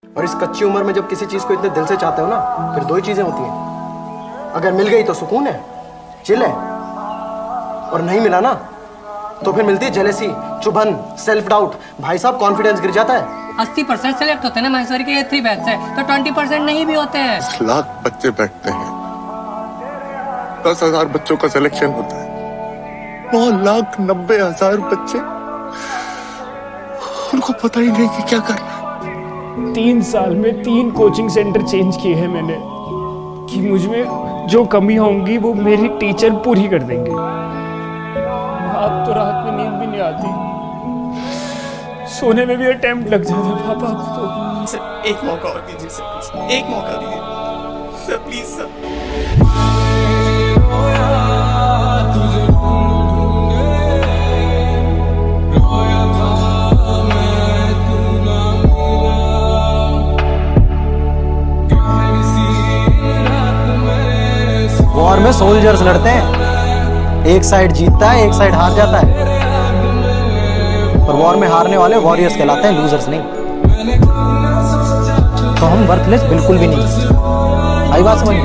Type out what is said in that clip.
और इस कच्ची उम्र में जब किसी चीज को इतने दिल से चाहते हो ना, फिर दो ही चीजें होती हैं। अगर मिल गई तो सुकून है, चिल है, और नहीं मिला ना तो फिर मिलती है जेलेसी, चुभन, सेल्फ डाउट। भाई साहब कॉन्फिडेंस गिर जाता है। 80% सेलेक्ट होते हैं ना महेश्वरी के 3 बैच से, तो 20% नहीं भी होते हैं। 10 लाख बच्चे बैठते हैं, 10,000 बच्चों का सिलेक्शन होता है, 9,90,000 बच्चे, उनको पता ही नहीं कि क्या करना है। 3 साल में 3 कोचिंग सेंटर चेंज किए हैं मैंने कि मुझमें जो कमी होंगी वो मेरी टीचर पूरी कर देंगे। अब तो रात में नींद भी नहीं आती, सोने में भी अटेम्प्ट लग जाता है पापा। अब तो सर एक मौका और दीजिए सर, प्लीज एक मौका दीजिए सर, प्लीज सर। वॉर में सोल्जर्स लड़ते हैं, एक साइड जीतता है, एक साइड हार जाता है। और वॉर में हारने वाले वॉरियर्स कहलाते हैं, लूजर्स नहीं। तो हम वर्थलेस बिल्कुल भी नहीं। आई बात समझ?